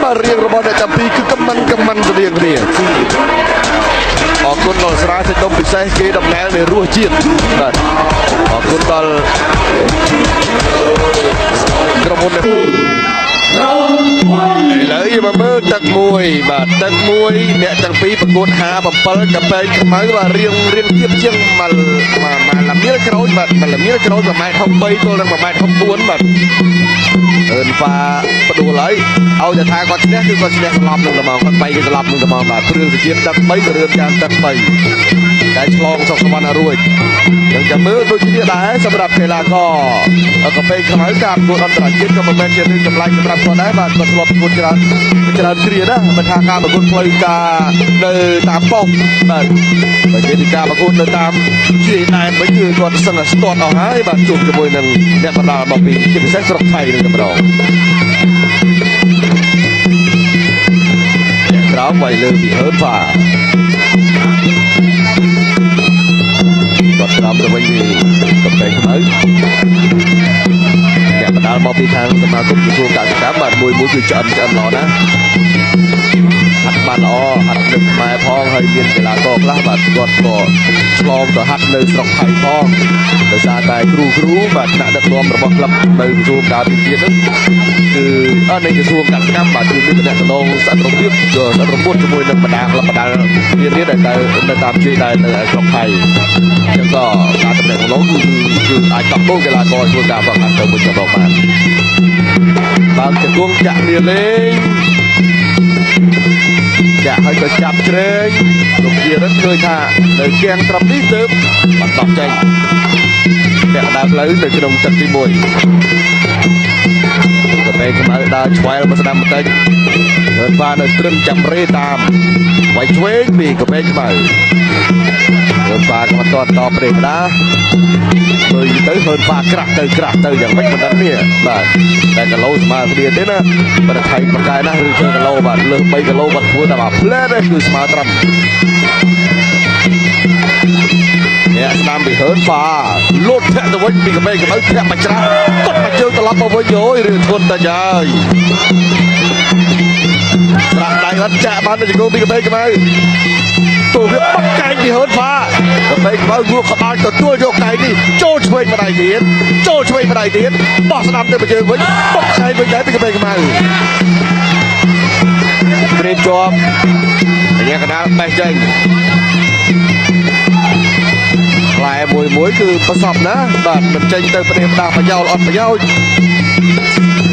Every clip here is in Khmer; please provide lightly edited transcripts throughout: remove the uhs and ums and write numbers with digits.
បាទរៀងរបស់អ្នកតាពីគឺកំមិនស្តៀងគ្នាអរគុណដល់ស្រាសាច់ដុំពិសេសគេដំណើរនៃរសជាតិបាទអរគុណដល់ក្រុមហ៊ុនឥឡូវយើងមកមើលទឹកមួយបាទទឹកមួយអ្នកទាំងពីរប្រកួត57កាប៉ែងខ្មៅបាទរៀងទៀតជាងមកឡាមៀលក្រូចបាទឡាមៀលក្រូច1.63ទល់នឹង1.64បាទអឺប៉ាបដួលហើយឲ្យតែថាគាត់ឈ្នះគឺគាត់ឈ្នះស្លាប់នឹងត្មងគាត់3គេស្លាប់នឹងត្មងបាទព្រឿងទៅជាតិទឹក3គ្រឿងចានទឹក3តែឆ្លងសុខសវណ្ណរួចយើងចាំមើលដូចគ្នាដែរសម្រាប់កីឡាករកាប៉ែងខ្មៅការប្រកួតអន្តរជាតិក៏មិនមែនជារឿងចម្លែកសម្រាប់គាត់ដែរបាទគាត់ធ្លាប់ប្រកួតច្រើនគ្រាណាមិនថាការប្រកួតផ្លូវការនៅតាមប៉ុស្តិ៍បាទបើនិយាយពីការប្រកួតនៅតាមជាដែនវិញគឺគាត់សឹងតែស្ទាត់អស់ហើយបាទជួបជាមួយនឹងអ្នកបណ្ដាលមកពីជាពិសេសស្រុកថៃនឹងតែម្ដងក្រោមវាយលើពីហើនហ្វាគាត់ក្រោមទៅវិញពីកំពេញខ្មៅអ្នកបណ្ដាលមកពីខាងសមាគមក្រសួងកសិកម្មបាទមួយគឺឆ្អិនល្អណាស់ហាត់បានល្អហាត់នៅខ្មែរផងហើយមានកីឡាករខ្លះបាទគាត់ក៏ឆ្លងទៅហាត់នៅស្រុកថៃផងដោយសារតែគ្រូបាទថ្នាក់ដឹកនាំរបស់ក្លឹបនៅក្រសួងការពារជាតិនោះគឺនៅក្រសួងកសិកម្មបាទគឺមានតំណែងស្អិតរំលឹកជាមួយនឹងបណ្ដាក្លឹបបណ្ដារៀនដែលនៅតាមជួយដែរនៅស្រុកថៃអញ្ចឹងក៏ការតំណែងនោះគឺអាចដោះដូរកីឡាករធ្វើការបង្ហាត់ទៅមួយចំណងបានបើជង្គង់ចាក់លាលេងចាក់ឲ្យទៅចាប់ជ្រែងលោកជារិទ្ធឃើញថានៅគៀងត្រឹមនេះទើបបាត់បោះចេញតែដើរផ្លូវទៅក្នុងទឹកទី1កាប៉ែងខ្មៅដើរឆ្វែលមកស្ដាំបន្តិចហើយបាននៅត្រឹមចាំរេតាមវាយឆ្វេងពីកាប៉ែងខ្មៅហើយបានក៏តតប្រេម្ដាមើលទៅហើនប៉ាក្រាស់ទៅយ៉ាងម៉េចមិនដឹងនេះបាទតែគីឡូស្មើគ្នាទេណាបើថៃប្រកែណាឬធ្វើគីឡូបាទលើស3គីឡូគាត់ធ្វើតែផ្លែទេគឺស្មើត្រឹមអ្នកស្ដាំពីហើនប៉ាលូតធាក់ទៅវិញពីកាប៉ែងខ្មៅធាក់មកច្រាស់គាត់មកជើងត្រឡប់មកវិញអូយរឿងធន់តែហើយប្រាក់ដៃអត់ចាក់បានទៅជង្គង់ពីកាប៉ែងខ្មៅទូវាបាត់កែងពីហើនប៉ាកាប៉ែងខ្មៅងក់ក្បាលទទួលយកកែងនេះចូលឆ្វេងម្ដាយទៀតបោះស្ដាំទៅមកជើងវិញបុកកែងវិញដែរពីកាប៉ែងខ្មៅព្រៀបជាប់អ្នកកណ្ដាលបេះចេញផ្លែមួយគឺប្រសពណាបាទមិនចេញទៅប្រទេសផ្ដាស់ប្រយោលអត់ប្រយោជន៍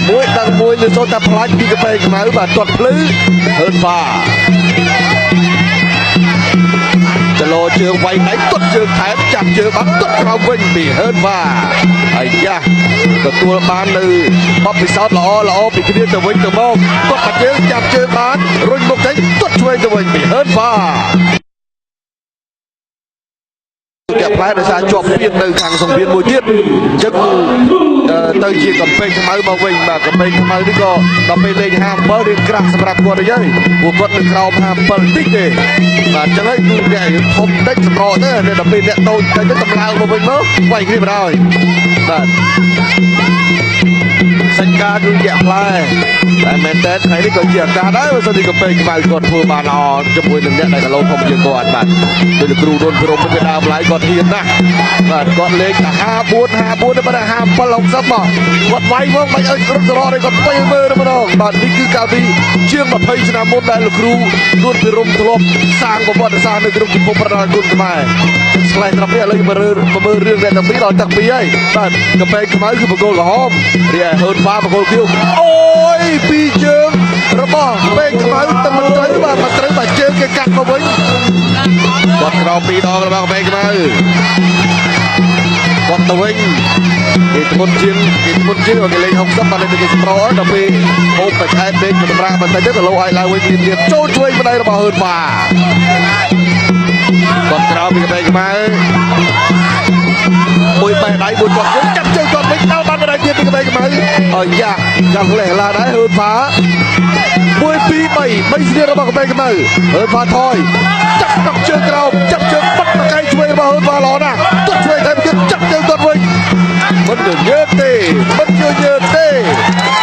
មួយដល់មួយលើសូនតែផ្លាច់ពីកាប៉ែងខ្មៅបាទទាត់ភ្លឺហើនហ្វាចលោជើងវាយដៃទាត់ជើងថែមចាប់ជើងបាត់ទាត់ក្រោមវិញពីហើនហ្វាអាយ៉ាទទួលបាននៅបបពិសោធន៍ល្អពីគ្នាទៅវិញទៅមកទាត់បាត់ជើងចាប់ជើងបានរុញមុខចេញទាត់ឆ្វេងទៅវិញពីហើនហ្វាតែផ្លែដោយសារជាប់ពៀននៅខាងសង្វៀនមួយទៀតអញ្ចឹងទៅជាកំពេញខ្មៅមកវិញបាទកំពេញខ្មៅនេះក៏ដល់ពេលលេង57រៀងក្រាស់សម្រាប់គាត់ហើយពួកគាត់នៅក្រោម57តិចទេបាទអញ្ចឹងហើយគឺអ្នកធំតិចសម្រទៅដល់ពេលអ្នកតូចតិចទៅតម្លើងមកវិញមកវាយគ្នាបណ្ដោយបាទសាច់ការគឺជាផ្លែតែមែនតើថ្ងៃនេះក៏ជាឱកាសដែរបើសិនជាកំពេញខ្មៅគាត់ធ្វើបានល្អជាមួយនឹងអ្នកដែលគីឡូធំជាងគាត់បាទដោយលោកគ្រូរុនព្រមពីដើមឡើយគាត់ហ៊ានណាស់បាទគាត់លេងតែ54ទៅបើ57 60មកគាត់វាយមកមិនឲ្យគ្រប់សរទេគាត់ទៅមើលទៅម្ដងបាទនេះគឺកាលពីជាង20ឆ្នាំមុនដែលលោកគ្រូរុនពីរុំធ្លាប់សាងប្រវត្តិសាស្ត្រនៅក្នុងពិភពប្រដាល់គុណខ្មែរឆ្លៃត្រឹមនេះឥឡូវមើលរឿងអ្នកទាំងពីរដល់ទឹកពីរហើយបាទកំពេញខ្មៅគឺបង្គោលក្រហមរីឯហើនប៉ាបង្គោលខៀវអូយពីជើងរបស់ពេញខ្មៅទៅមិនត្រូវបាទមិនត្រូវបាទជើងគេកាត់មកវិញគាត់ក្រោម2ដងរបស់ពេញខ្មៅគាត់ទៅវិញគេធ្ងន់ជាងគេលេង60បាទគេសម្រដល់ពេលហូបបច្ឆែតពេកសម្រាប់បន្តិចទៅលោឲ្យឡើងវិញទៀតចូលជួយម្ដាយរបស់ហើនប៉ាគាត់ក្រោមពីពេញខ្មៅមួយបែរដៃមួយគាត់ចាប់ជើងគាត់វិញដល់បានម្ដាយទៀតពីពេញខ្មៅអាយ៉ាចាំលេះឡាដែរហើនប៉ា1 2 3ស្នៀរបស់ពេញខ្មៅហើនប៉ាថយចាប់ដល់ជើងក្រោមចាប់ជើងបាត់មកកែជួយរបស់ហើនប៉ាល្អណាស់ទាត់ជួយតែទៀតចាប់ជើងគាត់វិញ មិនញើសទេមិនញើសទេ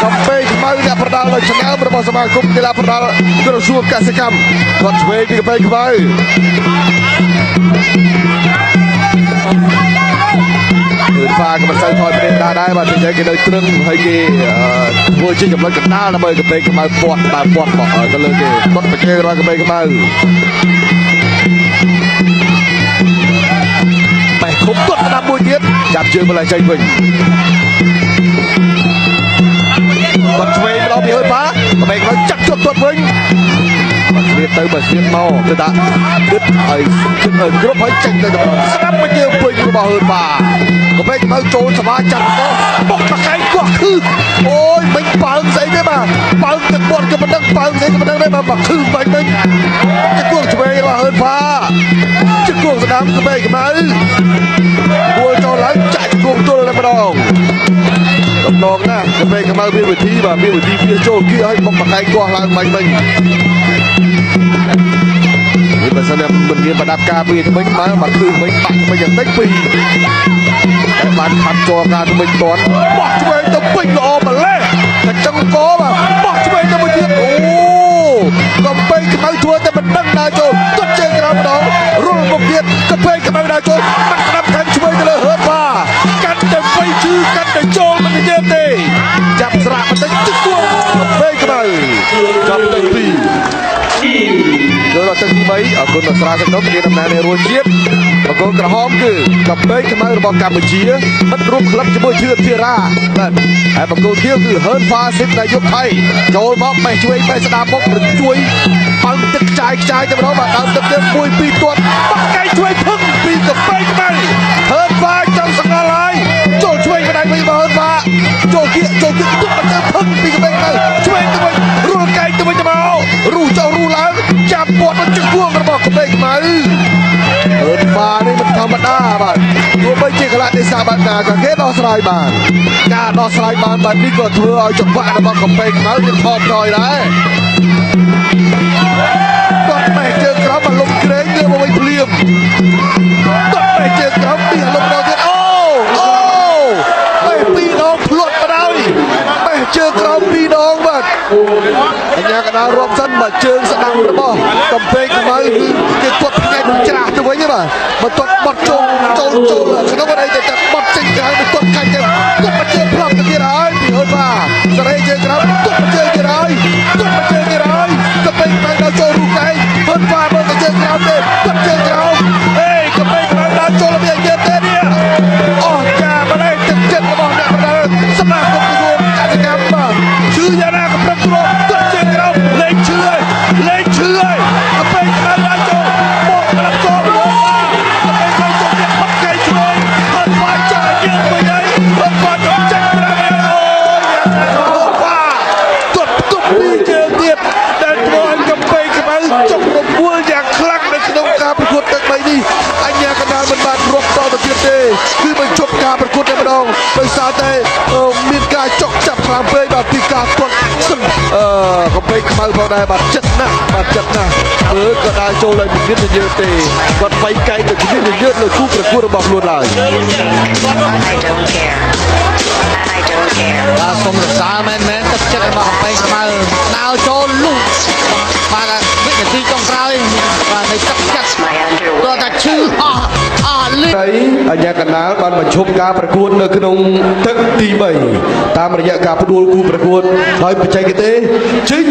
កំពេងខ្មៅអ្នកប្រដាល់នៅឆ្នាំរបស់សមាគមកីឡាប្រដាល់ក្រសួងកសិកម្មគាត់ឆ្វេងពីកំពេងខ្មៅគឺផាក៏មិនសូវថយប្រេងដែរបាទនិយាយគេនៅត្រឹងហើយគេធ្វើជាចំណុចកណ្ដាលដើម្បីកំពេងខ្មៅពាត់បើពាត់មកទៅលើគេគាត់ប្រជែងរកកំពេងខ្មៅបែកខុបគាត់ស្ដាប់មួយទៀតចាប់ជើងម្លេះចេញវិញគាត់ឆ្វេងដល់ពីហើយប៉ាកំពេងខ្មៅចាក់ជាប់គាត់វិញបើស្លៀតទៅបើស្លៀតមកគឺថាគិតឲ្យគ្រប់ឲ្យចេញទៅដល់ស្ដាប់មកជើងពេញរបស់ហើយប៉ាកំពេងខ្មៅចូលសមាចាត់ទៅបុកមកកែងគាត់គឺអូយមិនបើងស្អីទេបាទបើងទឹកគាត់ក៏មិនដឹងបើងស្អីក៏មិនដឹងដែរបាទគឺបាញ់វិញជាគួងឆ្វេងរបស់ហើយប៉ាជាគួងស្ដាំកំពេងខ្មៅគួរចូលឡើងចាក់គួងទល់តែម្ដងដំណងណាកំពេងខ្មៅមានវិធីបាទមានវិធីវាចូលគៀឲ្យបុកមកកែងគាត់ឡើងបាញ់វិញនេះបើសិនតែមិនមានប្រដាប់ការពារទៅវិញមកគឺវិញបាក់វិញយ៉ាងតិចពីតែបានខាត់ជាប់ការទៅវិញតន់បោះឆ្វេងទៅពេញល្អម្លេះតែចឹងក៏បាទបោះឆ្វេងទៅមួយទៀតអូកំពេងខ្មៅធ្វើតែមិនដឹងដល់ចូលទុតជើងក្រោមម្ដងរុលមកទៀតកំពេងខ្មៅដល់ចូលមិនស្ដាប់ខាងឆ្វេងទៅលើហឺតបាទកាន់តែពេញជឺកាន់តែចូលមិនញើសទេចាប់ស្រាក់បន្តិចទឹកគួរកំពេងខ្មៅចាប់ទៅពីចូលដល់ទឹកទី3អរគុណដល់ស្រាទាំងនោះជាដំណើរនៃរួចជាតិបង្គោលក្រហមគឺកំពេងខ្មៅរបស់កម្ពុជាមិត្តរួមក្លឹបជាមួយធឿនធីរ៉ាបាទហើយបង្គោលខៀវគឺហឺនហ្វាស៊ីបនាយកថៃចូលមកបេះជួយបេះស្ដាប់មុខជួយបើកទឹកចាយខ្ចាយទៅម្ដងបាទដើមទឹកទៀត1 2ទាត់បាក់កែជួយភឹងពីកំពេងខ្មៅហឺនហ្វាចង់សង្កល់ហើយចូលជួយម្ដាយវិញមកហឺនហ្វាចូលគៀកទុកមកទៅភឹងពីកំពេងខ្មៅជួយទៅវិញរុលកែងទៅវិញទៅមករូចូលរូឡើងចាប់ពាត់មកជង្គង់របស់កំពេងខ្មៅហឺនហ្វានេះមិនធម្មតាបាទទោះបីជាកលៈទេសៈបែបណាក៏គេដោះស្រាយបានការដោះស្រាយបានបែបនេះក៏ធ្វើឲ្យចង្វាក់របស់កំពេងខ្មៅវាថមថយដែរគាត់បេះជើងក្រោមមកលំក្រែងលើមកវិញភ្លាមគាត់បេះជើងក្រោមពីលំដល់ទៀតអូបេះពីរដងភ្លាត់ទៅហើយបេះជើងក្រោម2ដងបាទអញ្ញាកណ្ដាលរាប់សិនបាទជើងស្ដាំរបស់កំពេងខ្មៅគឺគេគាត់ផ្នែកច្រាស់ទៅវិញបាទបន្ទាត់បត់ចូលក្នុងអីតែបត់ចេញក្រៅបន្ទាត់ខាច់ទៅគាត់មកជើងផ្លាប់ទៅទៀតហើយពីហឺតបាទសេរីជើងក្រោមគាត់មកជើងទៀតហើយកំពេងខ្មៅដល់ចូលរូបកែងហឺតបាទមើលទៅជើងក្រោមទេគាត់ជើងក្រោមហេកំពេងខ្មៅដល់ចូលរបៀបទៀតទេនេះអូចាម្លេះទឹកចិត្តរបស់អ្នកប្រដាល់សមាគមក្រសួងកសិកម្មបាទឈឺយ៉ាងណាក៏ប្រឹងប្រែងគាត់ជើងក្រោមលេងឈឺហើយកំពេងខ្មៅដល់ចូលមកក្លាប់ចូលមកកំពេងខ្មៅចូលទៀតបាត់កែងជួយហឺតបាទចាយើងទៅហើយហឺតបាទចាក់ប្រាំអូពីជើងទៀតដែលធ្វើឲ្យកំពេងខ្មៅចុករវល់យ៉ាងខ្លាំងនៅក្នុងការប្រកួតទឹក3នេះអញ្ញាកណ្ដាលមិនបានរកតទៅទៀតទេគឺបញ្ចប់ការប្រកួតតែម្ដងដោយសារតែមានការចុកចាប់ខ្លាំងពេកបាទពីការគាត់កំពេងខ្មៅផងដែរបាទចិត្តណាស់មើលក៏ដើរចូលឲ្យមានញើសទេគាត់បៃកែងទៅមានញើសលើគូប្រកួតរបស់ខ្លួនឡើយបាទសូមរក្សាមែនទឹកចិត្តរបស់កំពេងខ្មៅដើរចូលលុះបាទវិនាទីចុងក្រោយបាទនៃទឹកចិត្តគាត់ថាឈឺអស់លឺអញ្ញាកណ្ដាលបានបញ្ឈប់ការប្រកួតនៅក្នុងទឹកទី3តាមរយៈការផ្ដួលគូប្រកួតដោយបច្ចេកទេសជ័យ